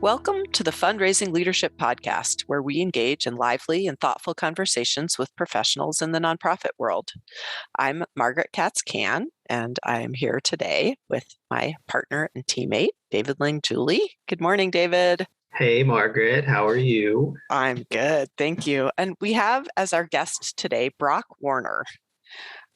Welcome to the Fundraising Leadership Podcast, where we engage in lively and thoughtful conversations with professionals in the nonprofit world. I'm Margaret Katz-Can, and I'm here today with my partner and teammate, David Ling-Julie. Good morning, David. Hey, Margaret. How are you? I'm good. Thank you. And we have as our guest today, Brock Warner.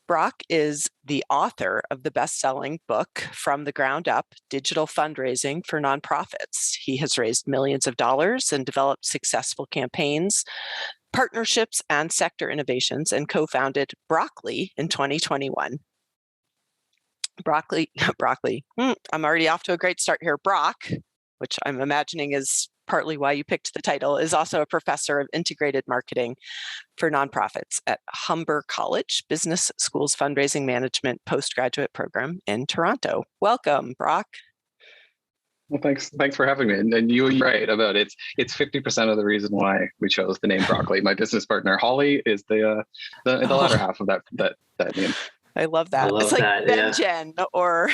Brock is the author of the best-selling book, From the Ground Up, Digital Fundraising for Nonprofits. He has raised millions of dollars and developed successful campaigns, partnerships, and sector innovations, and co-founded Broccoli in 2021. Broccoli, I'm already off to a great start here. Brock, which I'm imagining is partly why you picked the title, is also a professor of integrated marketing for nonprofits at Humber College Business School's Fundraising Management postgraduate program in Toronto. Welcome, Brock. Well, thanks for having me. And you're right about it. It's 50% of the reason why we chose the name Broccoli. My business partner Holly is the latter half of that name. I love that. It's like Ben-Jen or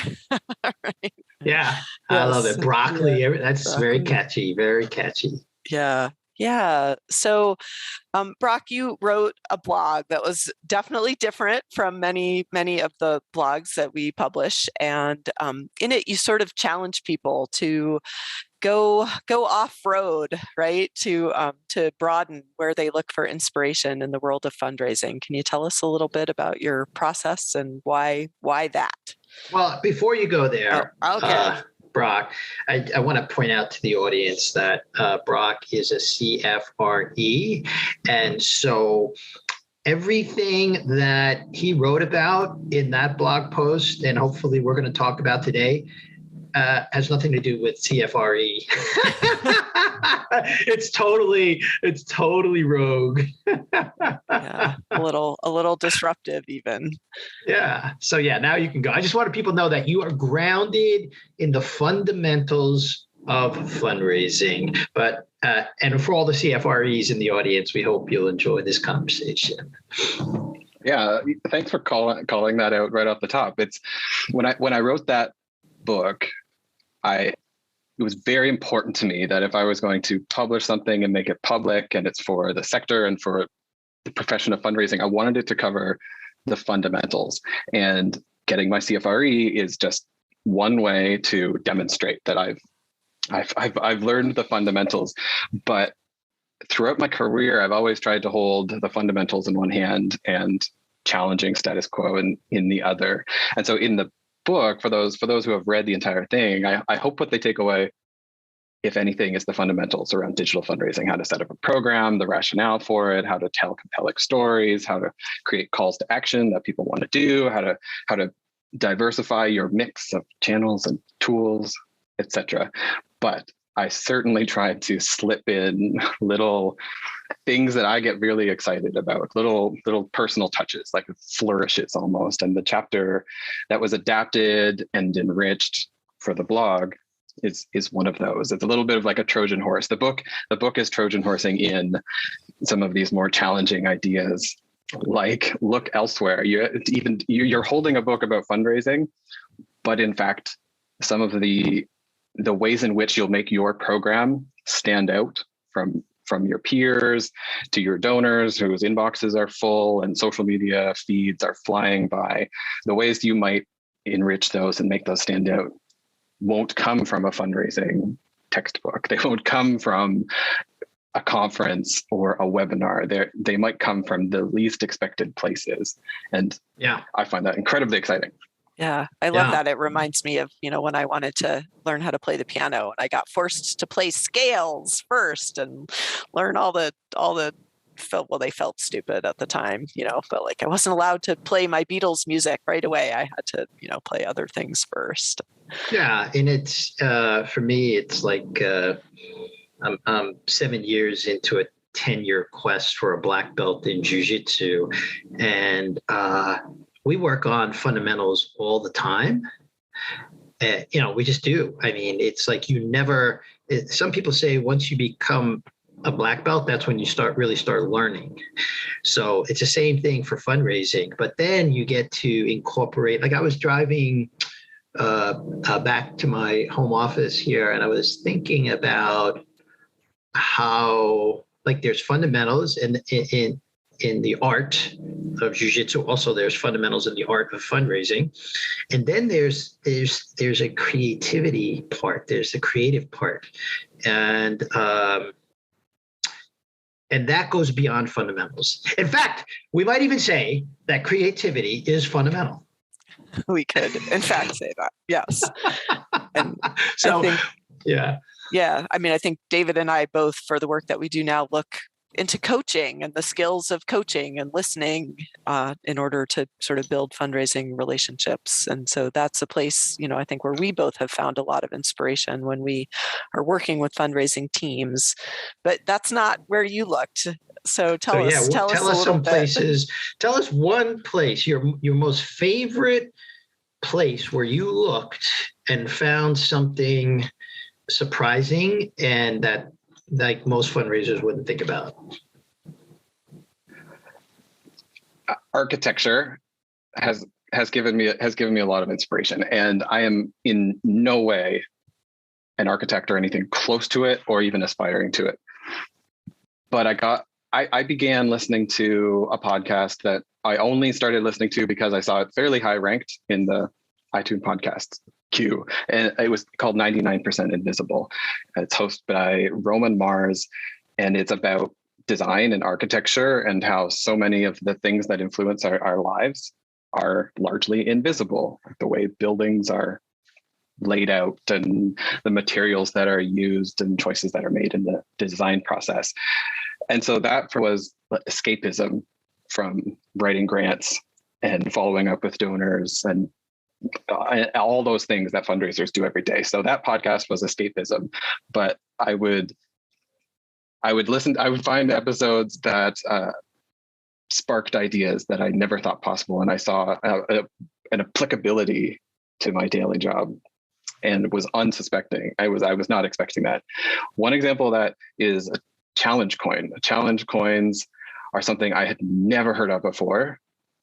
right? Yeah, I love it. Broccoli. Yeah. That's broccoli. Very catchy. Very catchy. Yeah. So, Brock, you wrote a blog that was definitely different from many of the blogs that we publish, and in it, you sort of challenge people to go off-road, right? To broaden where they look for inspiration in the world of fundraising. Can you tell us a little bit about your process and why that? Well, before you go there, okay. Brock, I want to point out to the audience that Brock is a CFRE, and so everything that he wrote about in that blog post, and hopefully we're going to talk about today, has nothing to do with CFRE. It's totally rogue. Yeah, a little disruptive even. Yeah. So now you can go. I just want people to know that you are grounded in the fundamentals of fundraising. But and for all the CFREs in the audience, we hope you'll enjoy this conversation. Yeah, thanks for calling that out right off the top. It's when I wrote that book, it was very important to me that if I was going to publish something and make it public and it's for the sector and for the profession of fundraising, I wanted it to cover the fundamentals. And getting my CFRE is just one way to demonstrate that I've learned the fundamentals. But throughout my career, I've always tried to hold the fundamentals in one hand and challenging status quo in the other. And so in the book, for those who have read the entire thing, I hope what they take away, if anything, is the fundamentals around digital fundraising: how to set up a program, the rationale for it, how to tell compelling stories, how to create calls to action that people want to do, how to diversify your mix of channels and tools, etc. But I certainly tried to slip in little things that I get really excited about, little personal touches, like flourishes almost. And the chapter that was adapted and enriched for the blog is one of those. It's a little bit of like a Trojan horse. The book is Trojan horsing in some of these more challenging ideas, like look elsewhere. You're holding a book about fundraising, but in fact, some of the ways in which you'll make your program stand out from your peers to your donors whose inboxes are full and social media feeds are flying by, the ways you might enrich those and make those stand out won't come from a fundraising textbook. They won't come from a conference or a webinar. They might come from the least expected places. And I find that incredibly exciting. Yeah, I love that. It reminds me of, when I wanted to learn how to play the piano, and I got forced to play scales first and learn all the they felt stupid at the time, but like I wasn't allowed to play my Beatles music right away. I had to, play other things first. Yeah. And it's, for me, it's like, I'm 7 years into a 10-year quest for a black belt in jiu-jitsu. And, we work on fundamentals all the time. We just do. I mean, it's like some people say once you become a black belt, that's when you really start learning. So it's the same thing for fundraising, but then you get to incorporate, like I was driving back to my home office here, and I was thinking about how, like, there's fundamentals in the art of jujitsu. Also, there's fundamentals in the art of fundraising, and then there's a creativity part. There's the creative part, and that goes beyond fundamentals. In fact, we might even say that creativity is fundamental. We could, in fact, say that. Yes. And so, I think, yeah. Yeah. I mean, I think David and I both, for the work that we do now, look into coaching and the skills of coaching and listening in order to sort of build fundraising relationships. And so that's a place, I think where we both have found a lot of inspiration when we are working with fundraising teams. But that's not where you looked. So tell us tell a us little some bit. places. Tell us one place, your most favorite place where you looked and found something surprising and that, like, most fundraisers wouldn't think about. Architecture has given me a lot of inspiration, and I am in no way an architect or anything close to it or even aspiring to it. But I began listening to a podcast that I only started listening to because I saw it fairly high ranked in the iTunes podcast queue, and it was called 99% Invisible. It's hosted by Roman Mars, and it's about design and architecture and how so many of the things that influence our lives are largely invisible. The way buildings are laid out and the materials that are used and choices that are made in the design process. And so that was escapism from writing grants and following up with donors and all those things that fundraisers do every day. So that podcast was escapism, but I would find episodes that sparked ideas that I never thought possible. And I saw an applicability to my daily job and was unsuspecting. I was not expecting that. One example of that is a challenge coin. Challenge coins are something I had never heard of before.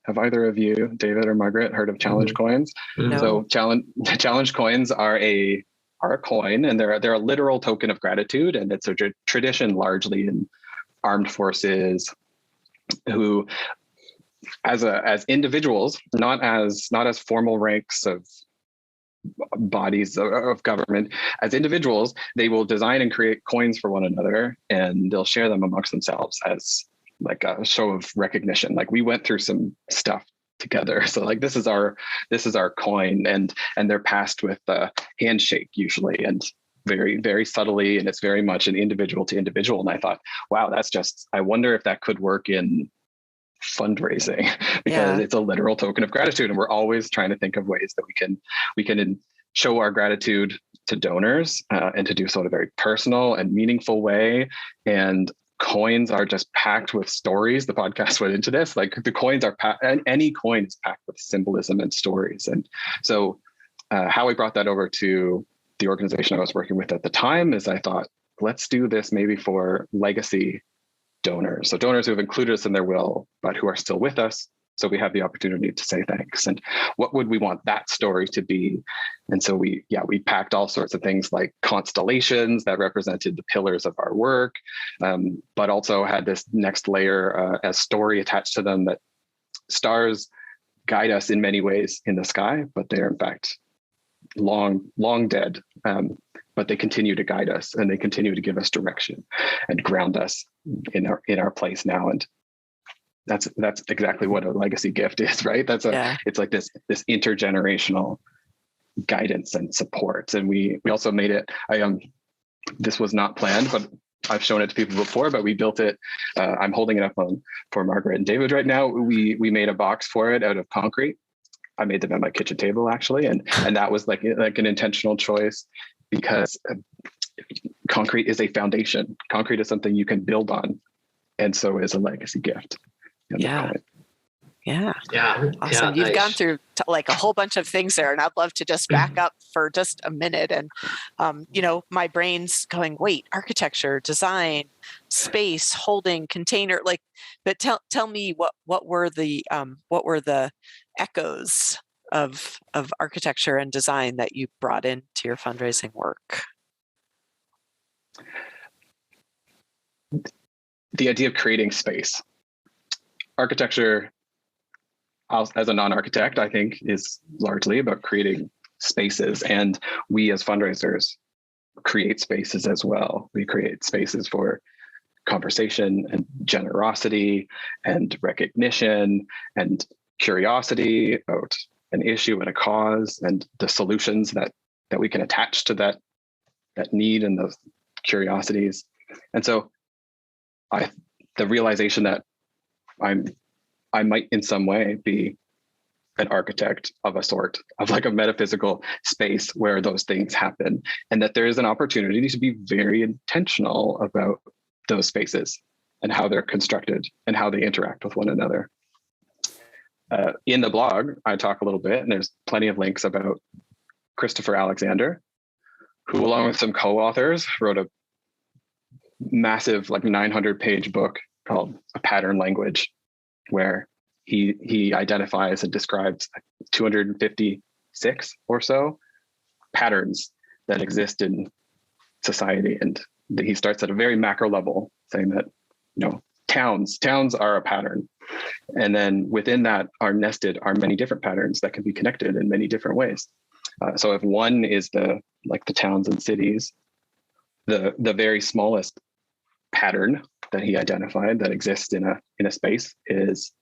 Have either of you, David or Margaret, heard of challenge coins? No. So challenge coins are a coin, and they're a literal token of gratitude, and it's a tradition largely in armed forces, who, as individuals, not as formal ranks of bodies of government, as individuals, they will design and create coins for one another, and they'll share them amongst themselves as like a show of recognition. Like, we went through some stuff together, so like this is our coin, and they're passed with a handshake usually, and very, very subtly, and it's very much an individual to individual. And I thought, wow, I wonder if that could work in fundraising, because it's a literal token of gratitude, and we're always trying to think of ways that we can show our gratitude to donors, and to do so in a very personal and meaningful way. And coins are just packed with stories. The podcast went into this, like the coins are packed, and any coin is packed with symbolism and stories. And so how I brought that over to the organization I was working with at the time is I thought, let's do this maybe for legacy donors. So donors who have included us in their will, but who are still with us. So we have the opportunity to say thanks. And what would we want that story to be? And so we packed all sorts of things like constellations that represented the pillars of our work, but also had this next layer, a story attached to them, that stars guide us in many ways in the sky, but they're in fact long dead. But they continue to guide us, and they continue to give us direction and ground us in our place now. And that's exactly what a legacy gift is, right? It's like this intergenerational guidance and support. And we also made it, this was not planned, but I've shown it to people before, but we built it. I'm holding it up for Margaret and David right now. We made a box for it out of concrete. I made them at my kitchen table, actually. And that was like an intentional choice, because concrete is a foundation. Concrete is something you can build on. And so is a legacy gift. Yeah. Awesome. Yeah, You've nice. gone through like a whole bunch of things there, and I'd love to just back up for just a minute. And, my brain's going, wait, architecture, design, space, holding, container, but tell me what were the echoes of architecture and design that you brought into your fundraising work? The idea of creating space. Architecture, as a non-architect, I think is largely about creating spaces. And we as fundraisers create spaces as well. We create spaces for conversation and generosity and recognition and curiosity about an issue and a cause and the solutions that we can attach to that need and those curiosities. And so the realization that I might in some way be an architect of a sort, of like a metaphysical space where those things happen, and that there is an opportunity to be very intentional about those spaces and how they're constructed and how they interact with one another. In the blog, I talk a little bit, and there's plenty of links about Christopher Alexander, who, along with some co-authors, wrote a massive, like 900-page book called A Pattern Language, where he identifies and describes 256 or so patterns that exist in society. And he starts at a very macro level, saying that, towns are a pattern. And then within that are many different patterns that can be connected in many different ways. So if one is the towns and cities, the very smallest pattern that he identified that exists in a space is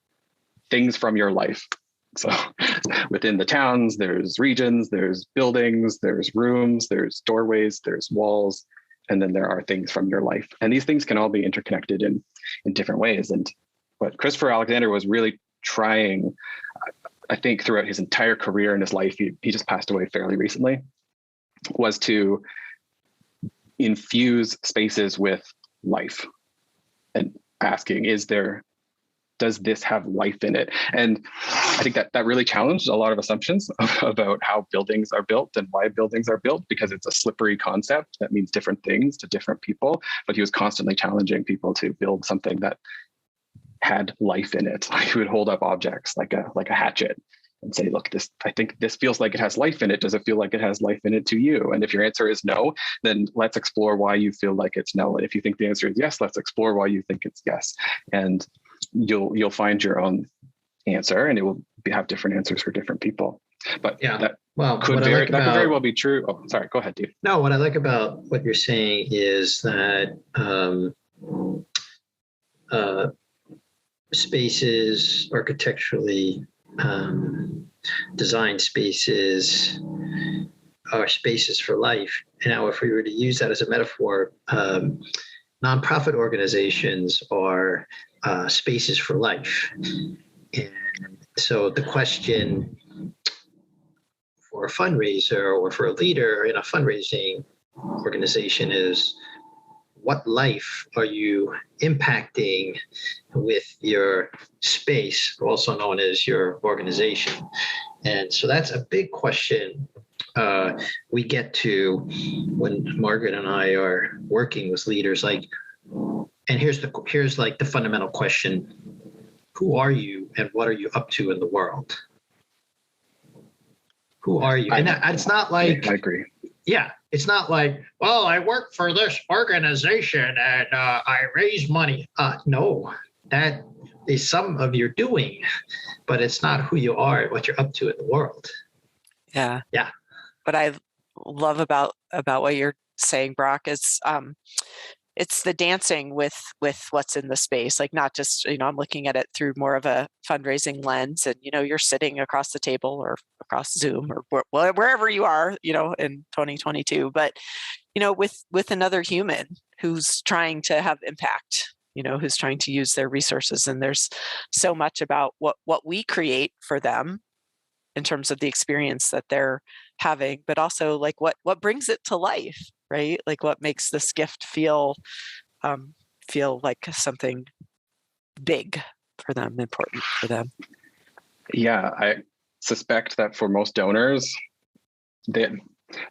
things from your life. So within the towns, there's regions, there's buildings, there's rooms, there's doorways, there's walls, and then there are things from your life. And these things can all be interconnected in different ways. And what Christopher Alexander was really trying, I think throughout his entire career and his life, he just passed away fairly recently, was to infuse spaces with life and asking, does this have life in it? And I think that really challenged a lot of assumptions about how buildings are built and why buildings are built, because it's a slippery concept that means different things to different people. But he was constantly challenging people to build something that had life in it. He would hold up objects like a hatchet and say, look, I think this feels like it has life in it. Does it feel like it has life in it to you? And if your answer is no, then let's explore why you feel like it's no. And if you think the answer is yes, let's explore why you think it's yes. And you'll find your own answer, and it will have different answers for different people. But Yeah, that could very well be true. Oh, sorry, go ahead, Dave. No, what I like about what you're saying is that spaces, architecturally designed spaces, are spaces for life. Now, if we were to use that as a metaphor, nonprofit organizations are spaces for life. And so the question for a fundraiser or for a leader in a fundraising organization is, what life are you impacting with your space, also known as your organization? And so that's a big question we get to when Margaret and I are working with leaders. And here's like the fundamental question: who are you, and what are you up to in the world? Who are you? And it's not like, I agree. Yeah, it's not like, well, I work for this organization and I raise money. No, that is some of your doing, but it's not who you are and what you're up to in the world. Yeah. Yeah. What I love about what you're saying, Brock, is it's the dancing with what's in the space. Like, not just, I'm looking at it through more of a fundraising lens, and, you're sitting across the table or across Zoom or wherever you are, in 2022, but, with another human who's trying to have impact, who's trying to use their resources. And there's so much about what we create for them in terms of the experience that they're having, but also like what brings it to life, right? Like what makes this gift feel like something big for them, important for them. Yeah, I suspect that for most donors, there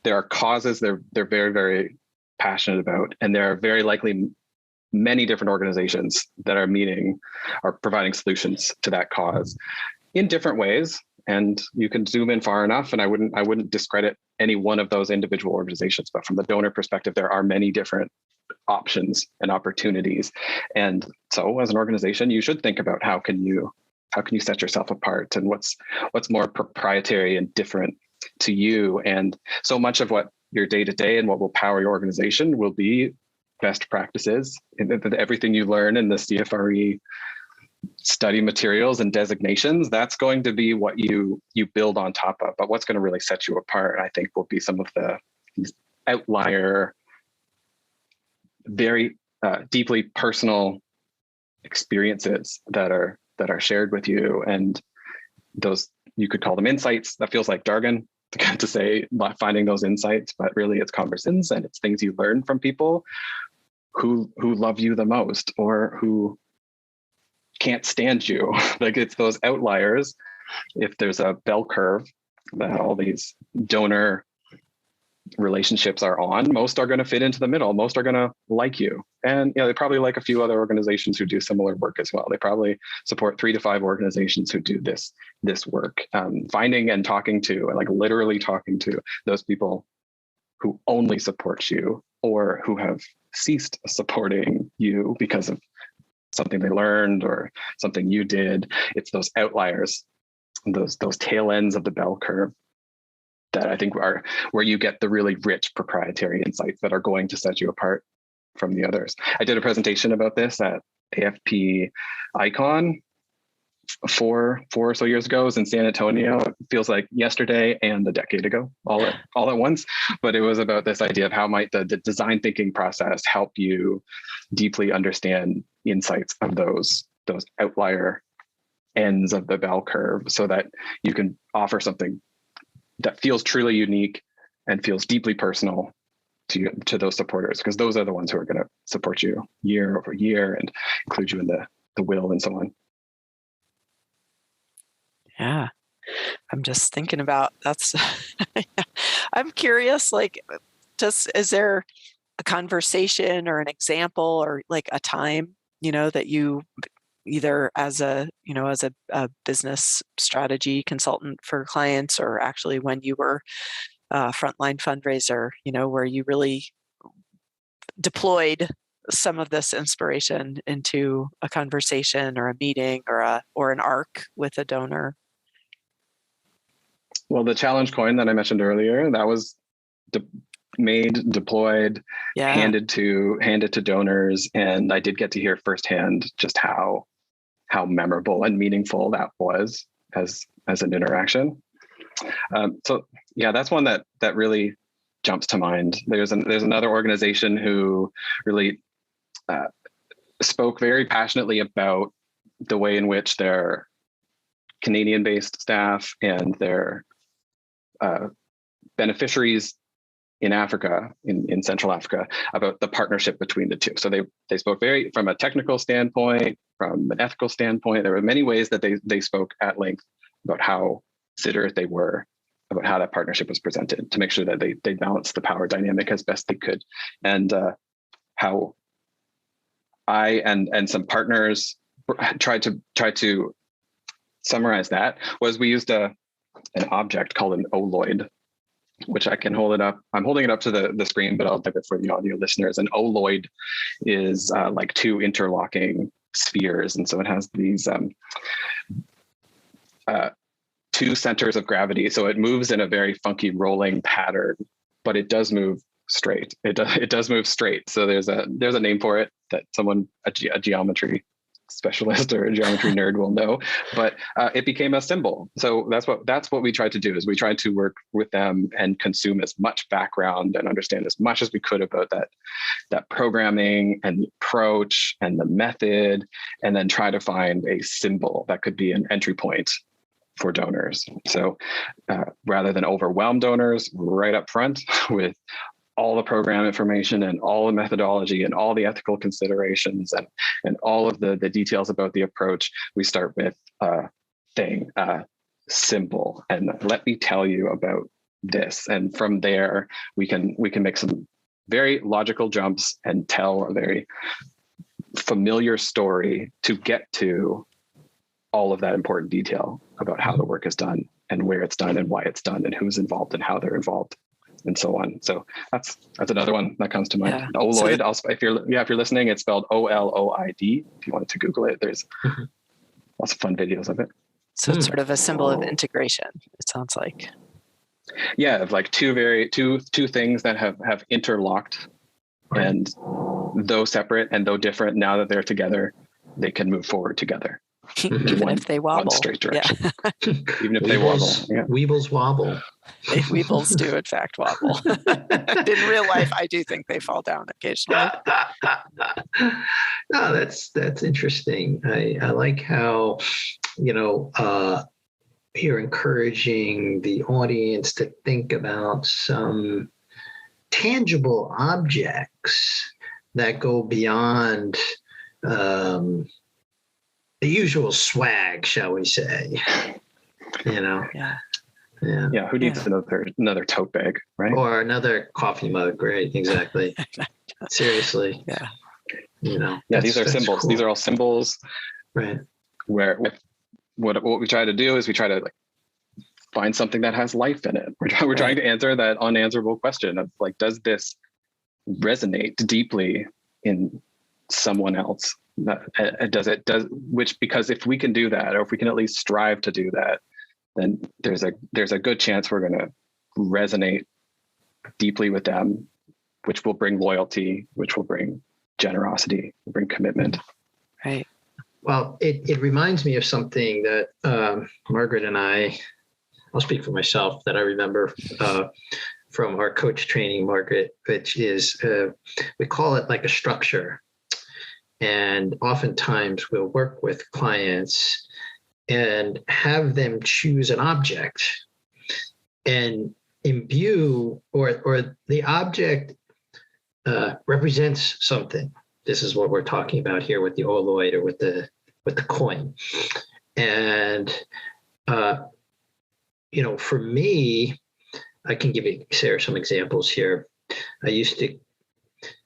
are causes they're very, very passionate about, and there are very likely many different organizations that are providing solutions to that cause in different ways and you can zoom in far enough. And I wouldn't discredit any one of those individual organizations, but from the donor perspective, there are many different options and opportunities. And so as an organization, you should think about how can you set yourself apart, and what's more proprietary and different to you. And so much of what your day-to-day and what will power your organization will be best practices, and everything you learn in the CFRE study materials and designations. That's going to be what you build on top of. But what's going to really set you apart, I think, will be some of these outlier, very deeply personal experiences that are shared with you. And those, you could call them insights. That feels like jargon to say, finding those insights, but really it's conversations, and it's things you learn from people who love you the most, or who can't stand you. Like, it's those outliers. If there's a bell curve that all these donor relationships are on, most are going to fit into the middle. Most are going to like you. And they probably like a few other organizations who do similar work as well. They probably support 3 to 5 organizations who do this work. Finding and talking to, and like literally talking to those people who only support you, or who have ceased supporting you because of something they learned or something you did. It's those outliers, those tail ends of the bell curve, that I think are where you get the really rich proprietary insights that are going to set you apart from the others. I did a presentation about this at AFP Icon 4 or so years ago. It was in San Antonio. It feels like yesterday and a decade ago, all at once. But it was about this idea of how might the design thinking process help you deeply understand insights of those outlier ends of the bell curve, so that you can offer something that feels truly unique and feels deeply personal to those supporters, because those are the ones who are going to support you year over year and include you in the will and so on. Yeah. I'm just thinking about that's, I'm curious, like, is there a conversation or an example or like a time, that you either as a business strategy consultant for clients, or actually when you were a frontline fundraiser, where you really deployed some of this inspiration into a conversation or a meeting or an arc with a donor? Well, the challenge coin that I mentioned earlier, that was made, deployed, handed to donors, and I did get to hear firsthand just how memorable and meaningful that was as an interaction. So yeah, that's one that really jumps to mind. There's another organization who really spoke very passionately about the way in which their Canadian-based staff and their beneficiaries in Africa, in Central Africa, about the partnership between the two. So they spoke very from a technical standpoint, from an ethical standpoint. There were many ways that they spoke at length about how considerate they were about how that partnership was presented, to make sure that they balanced the power dynamic as best they could. And how I and some partners tried to summarize that was, we used an object called an oloid, which I can hold it up. I'm holding it up to the screen, but I'll type it for the audio listeners. An oloid is like 2 interlocking spheres. And so it has these 2 centers of gravity. So it moves in a very funky rolling pattern, but it does move straight. It does move straight. So there's a name for it that a geometry specialist or a geometry nerd will know, but it became a symbol. So that's what we tried to do, is we tried to work with them and consume as much background and understand as much as we could about that programming and the approach and the method, and then try to find a symbol that could be an entry point for donors. So rather than overwhelm donors right up front with all the program information and all the methodology and all the ethical considerations and all of the details about the approach, we start with saying simple, and let me tell you about this. And from there, we can make some very logical jumps and tell a very familiar story to get to all of that important detail about how the work is done. and where it's done and why it's done and who's involved and how they're involved and so on. So that's another one that comes to mind. Yeah. Oloid, if you're listening, it's spelled Oloid. If you wanted to Google it, there's lots of fun videos of it. So it's sort of a symbol of integration, it sounds like. Yeah, of like two things that have interlocked, and though separate and though different, now that they're together, they can move forward together. Even if they wobble. One straight direction. Yeah. Even if they wobble. Yeah. Weebles wobble. Weebles do in fact wobble. In real life, I do think they fall down occasionally. No, that's interesting. I like how, you're encouraging the audience to think about some tangible objects that go beyond the usual swag, shall we say? Yeah. Yeah. Who needs another tote bag, right? Or another coffee mug, right? Exactly. Seriously. Yeah. Yeah, these are symbols. Cool. These are all symbols. Right. Where what we try to do is we try to like find something that has life in it. We're trying to answer that unanswerable question of like, does this resonate deeply in someone else? Because if we can do that, or if we can at least strive to do that, then there's a good chance we're going to resonate deeply with them, which will bring loyalty, which will bring generosity, will bring commitment. Right. Well, it reminds me of something that Margaret and I'll speak for myself, that I remember from our coach training, Margaret, which is, we call it like a structure. And oftentimes we'll work with clients and have them choose an object and imbue, or the object represents something. This is what we're talking about here with the oloid, or with the coin. And for me, I can share some examples here.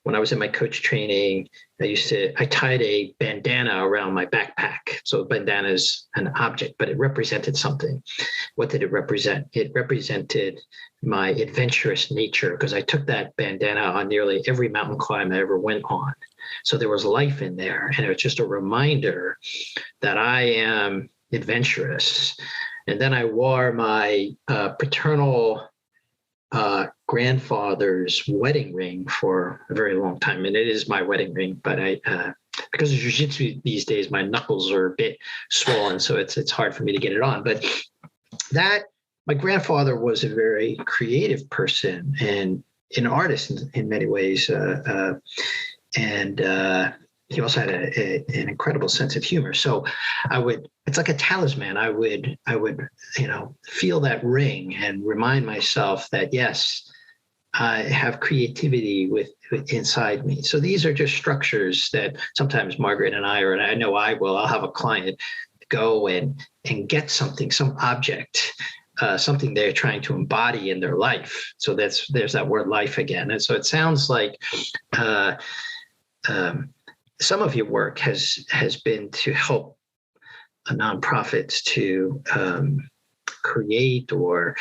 When I was in my coach training, I tied a bandana around my backpack. So bandana is an object, but it represented something. What did it represent? It represented my adventurous nature, because I took that bandana on nearly every mountain climb I ever went on. So there was life in there, and it was just a reminder that I am adventurous. And then I wore my paternal grandfather's wedding ring for a very long time, and it is my wedding ring. But because of jiu-jitsu these days, my knuckles are a bit swollen, so it's hard for me to get it on. But my grandfather was a very creative person and an artist in many ways, and he also had an incredible sense of humor. So it's like a talisman. I would feel that ring and remind myself that, yes, I have creativity with inside me. So these are just structures that sometimes Margaret and I know I'll have a client go and get something, some object, something they're trying to embody in their life. So there's that word life again. And so it sounds like some of your work has been to help nonprofits to create or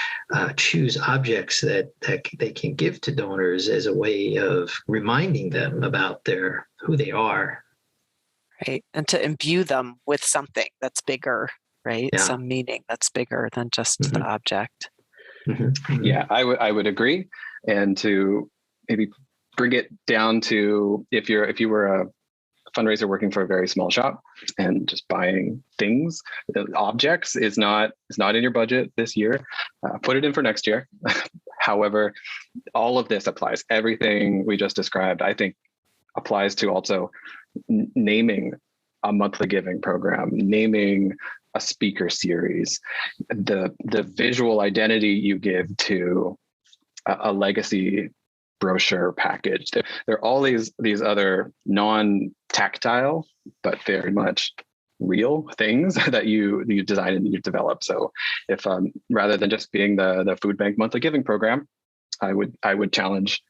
choose objects that they can give to donors as a way of reminding them about who they are. Right. And to imbue them with something that's bigger, right? Yeah. Some meaning that's bigger than just the object. Mm-hmm. Mm-hmm. Yeah, I would agree. And to maybe bring it down to if you were a fundraiser working for a very small shop and just buying things, objects is not in your budget this year. Put it in for next year. However, all of this applies. Everything we just described, I think, applies to also naming a monthly giving program, naming a speaker series, the visual identity you give to a legacy brochure package. There are all these other non-tactile but very much real things that you design and you develop. So if rather than just being the food bank monthly giving program, I would challenge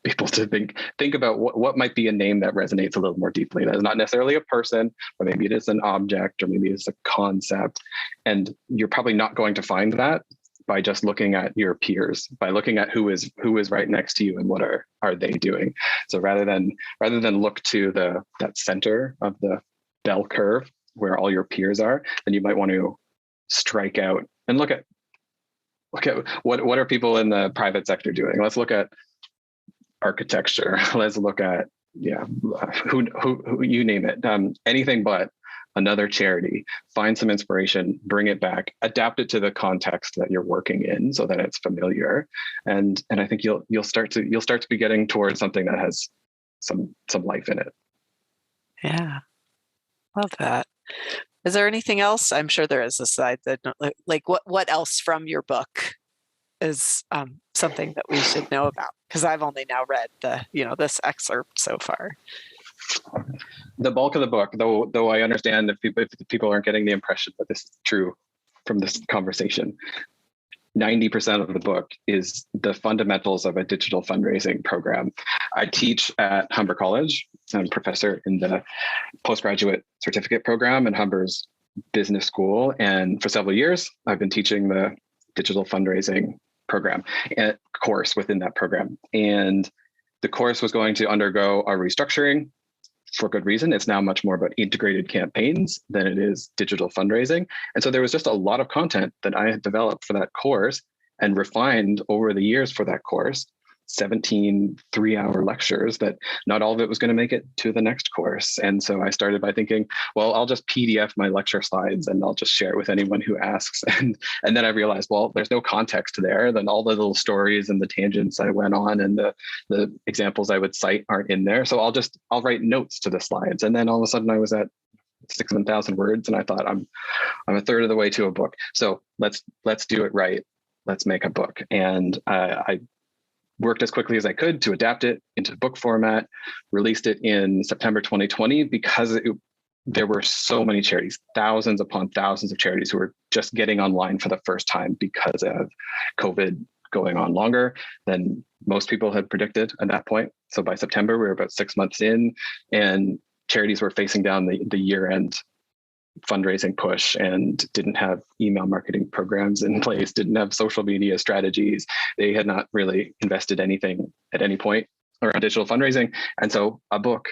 people to think about what might be a name that resonates a little more deeply. That is not necessarily a person, but maybe it is an object, or maybe it's a concept. And you're probably not going to find that by just looking at your peers, by looking at who is right next to you and what are they doing. So rather than look to that center of the bell curve where all your peers are, then you might want to strike out and look at what are people in the private sector doing. Let's look at architecture. Let's look at who you name it, anything but another charity. Find some inspiration, bring it back, adapt it to the context that you're working in so that it's familiar. And I think you'll start to be getting towards something that has some life in it. Yeah. Love that. Is there anything else? I'm sure there is a slide that, like, what else from your book is something that we should know about? Because I've only now read this excerpt so far. The bulk of the book, though I understand if people aren't getting the impression that this is true from this conversation, 90% of the book is the fundamentals of a digital fundraising program. I teach at Humber College. I'm a professor in the postgraduate certificate program in Humber's business school. And for several years, I've been teaching the digital fundraising program and course within that program. And the course was going to undergo a restructuring for good reason. It's now much more about integrated campaigns than it is digital fundraising. And so there was just a lot of content that I had developed for that course and refined over the years for that course, 17 3-hour lectures that not all of it was going to make it to the next course. And so I started by thinking, well, I'll just PDF my lecture slides and I'll just share it with anyone who asks. And then I realized, well, there's no context there. Then all the little stories and the tangents I went on and the examples I would cite aren't in there. So I'll write notes to the slides. And then all of a sudden I was at 6,000 words and I thought I'm a third of the way to a book. So let's do it right. Let's make a book. And I worked as quickly as I could to adapt it into book format, released it in September 2020 because there were so many charities, thousands upon thousands of charities who were just getting online for the first time because of COVID going on longer than most people had predicted at that point. So by September, we were about 6 months in and charities were facing down the year-end fundraising push and didn't have email marketing programs in place, didn't have social media strategies. They had not really invested anything at any point around digital fundraising. And so a book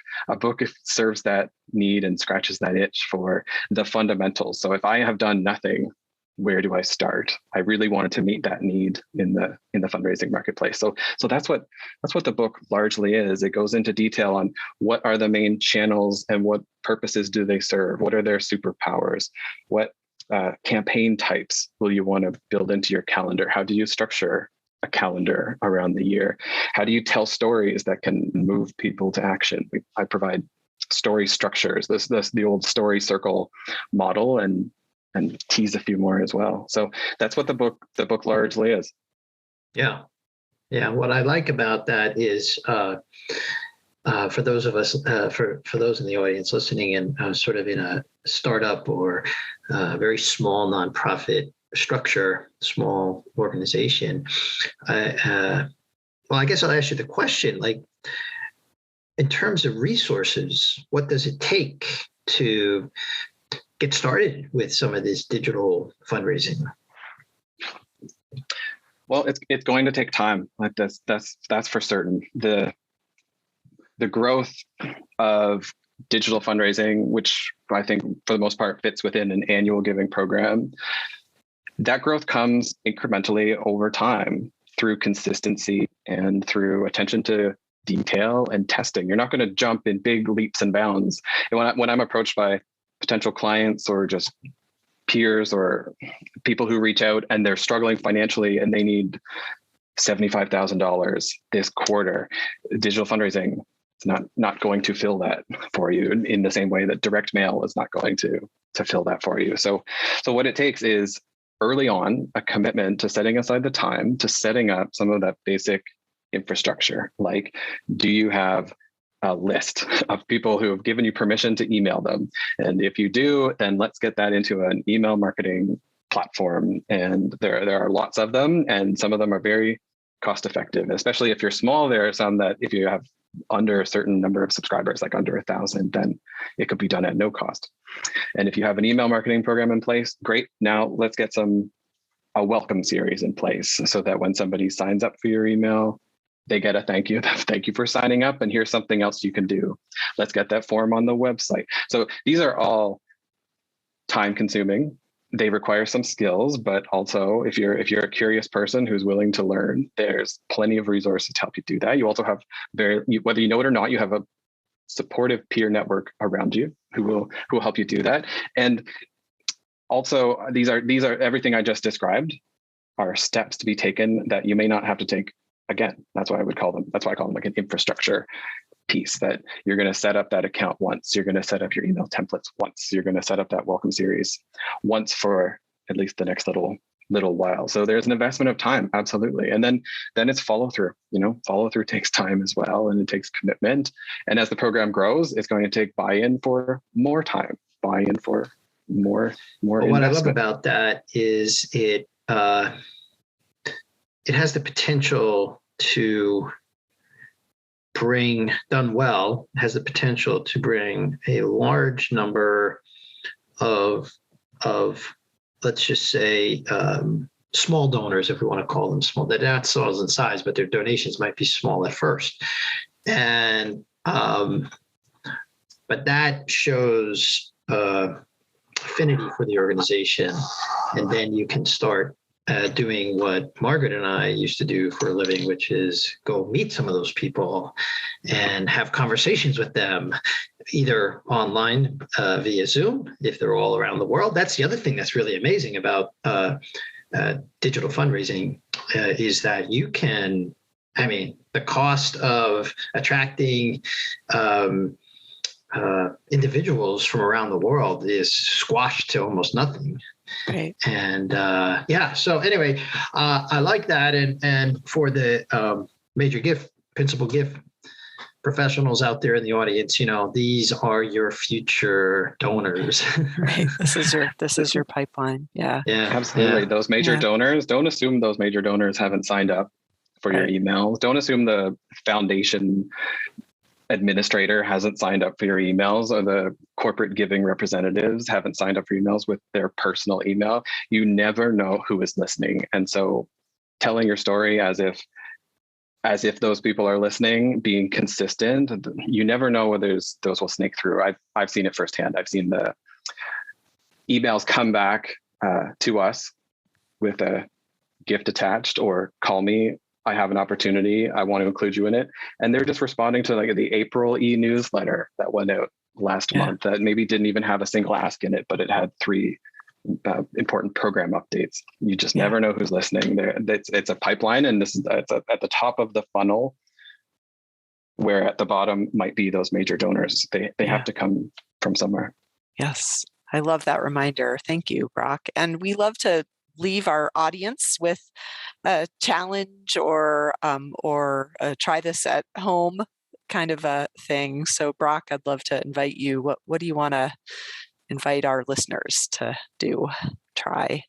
serves that need and scratches that itch for the fundamentals. So if I have done nothing, where do I start? I really wanted to meet that need in the fundraising marketplace. So that's what the book largely is. It goes into detail on what are the main channels and what purposes do they serve? What are their superpowers? What campaign types will you want to build into your calendar? How do you structure a calendar around the year? How do you tell stories that can move people to action? I provide story structures, this the old story circle model, and tease a few more as well. So that's what the book largely is. Yeah. What I like about that is for those of us, for those in the audience listening in sort of in a startup or very small nonprofit structure, small organization. Well, I guess I'll ask you the question, like, in terms of resources, what does it take to get started with some of this digital fundraising? Well, it's going to take time. Like that's for certain. The growth of digital fundraising, which I think for the most part fits within an annual giving program, that growth comes incrementally over time through consistency and through attention to detail and testing. You're not going to jump in big leaps and bounds. And when I'm approached by potential clients or just peers or people who reach out and they're struggling financially and they need $75,000 this quarter, digital fundraising is not going to fill that for you in the same way that direct mail is not going to fill that for you. So what it takes is early on a commitment to setting aside the time to setting up some of that basic infrastructure. Like, do you have a list of people who have given you permission to email them? And if you do, then let's get that into an email marketing platform. And there are lots of them, and some of them are very cost effective, especially if you're small. There are some that if you have under a certain number of subscribers, like under 1,000, then it could be done at no cost. And if you have an email marketing program in place, great. Now let's get a welcome series in place so that when somebody signs up for your email, they get a thank you. Thank you for signing up. And here's something else you can do. Let's get that form on the website. So these are all time consuming. They require some skills, but also if you're a curious person who's willing to learn, there's plenty of resources to help you do that. You also have whether you know it or not, you have a supportive peer network around you who will help you do that. And also these are everything I just described are steps to be taken that you may not have to take again. That's why I call them like an infrastructure piece, that you're going to set up that account once, you're going to set up your email templates once, you're going to set up that welcome series once for at least the next little while. So there's an investment of time, absolutely. And then it's follow through. Follow through takes time as well, and it takes commitment. And as the program grows, it's going to take buy-in for more time, buy-in for more Well, what I love about that is it has the potential to done well, has the potential to bring a large number of let's just say small donors, if we want to call them small. They're not small in size, but their donations might be small at first. And but that shows affinity for the organization, and then you can start doing what Margaret and I used to do for a living, which is go meet some of those people and have conversations with them, either online via Zoom, if they're all around the world. That's the other thing that's really amazing about digital fundraising is that you can, the cost of attracting individuals from around the world is squashed to almost nothing. Right. And so anyway, I like that. And for the principal gift professionals out there in the audience, these are your future donors. Right. This is your pipeline. Yeah. Yeah. Absolutely. Yeah. Those major donors, don't assume those major donors haven't signed up for your emails. Don't assume the foundation administrator hasn't signed up for your emails, or the corporate giving representatives haven't signed up for emails with their personal email. You never know who is listening. And so telling your story as if those people are listening, being consistent, you never know whether those will snake through. I've seen it firsthand. I've seen the emails come back to us with a gift attached, or call me, I have an opportunity, I want to include you in it. And they're just responding to like the April e-newsletter that went out last month that maybe didn't even have a single ask in it, but it had 3 important program updates. You just never know who's listening. It's a pipeline, and it's at the top of the funnel, where at the bottom might be those major donors. They have to come from somewhere. Yes. I love that reminder. Thank you, Brock. And we love to leave our audience with a challenge or try this at home kind of a thing. So Brock, I'd love to invite you. What do you want to invite our listeners to try?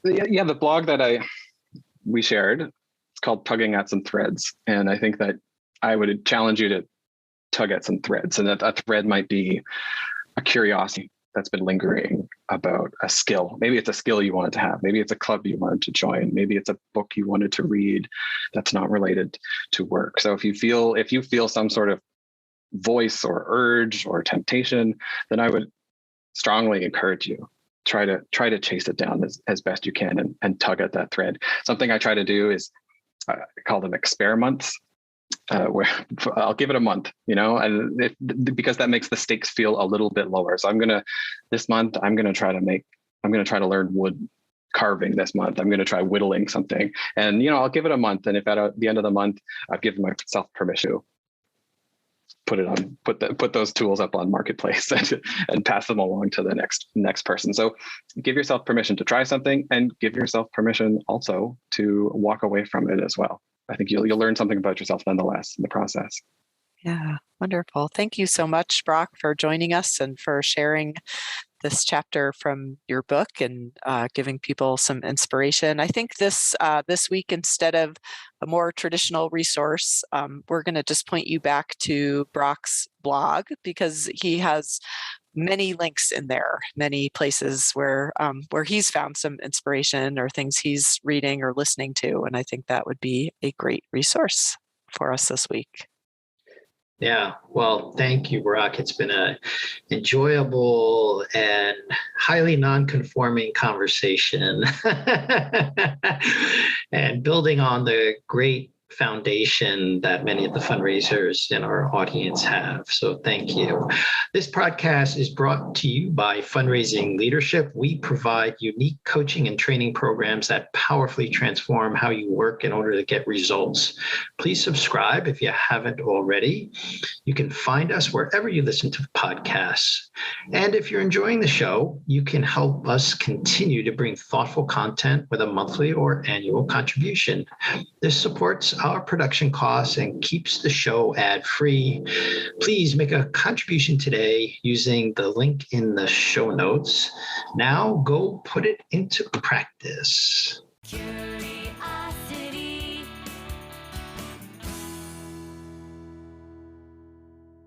Yeah, the blog that we shared, it's called Tugging at Some Threads. And I think that I would challenge you to tug at some threads. And that a thread might be a curiosity that's been lingering about a skill. Maybe it's a skill you wanted to have. Maybe it's a club you wanted to join. Maybe it's a book you wanted to read that's not related to work. So if you feel some sort of voice or urge or temptation, then I would strongly encourage you, try to chase it down as best you can and tug at that thread. Something I try to do is I call them experiments. Where I'll give it a month, and because that makes the stakes feel a little bit lower. So this month, I'm going to try to learn wood carving this month. I'm going to try whittling something, and I'll give it a month. And if at the end of the month, I've given myself permission to put those tools up on Marketplace and pass them along to the next person. So give yourself permission to try something, and give yourself permission also to walk away from it as well. I think you'll learn something about yourself nonetheless in the process. Yeah, wonderful. Thank you so much, Brock, for joining us and for sharing this chapter from your book and giving people some inspiration. I think this week, instead of a more traditional resource, we're going to just point you back to Brock's blog, because he has many links in there, many places where he's found some inspiration or things he's reading or listening to. And I think that would be a great resource for us this week. Yeah, well, thank you, Brock. It's been an enjoyable and highly non-conforming conversation and building on the great foundation that many of the fundraisers in our audience have. So thank you. This podcast is brought to you by Fundraising Leadership. We provide unique coaching and training programs that powerfully transform how you work in order to get results. Please subscribe if you haven't already. You can find us wherever you listen to podcasts. And if you're enjoying the show, you can help us continue to bring thoughtful content with a monthly or annual contribution. This supports our production costs and keeps the show ad-free. Please make a contribution today using the link in the show notes. Now go put it into practice.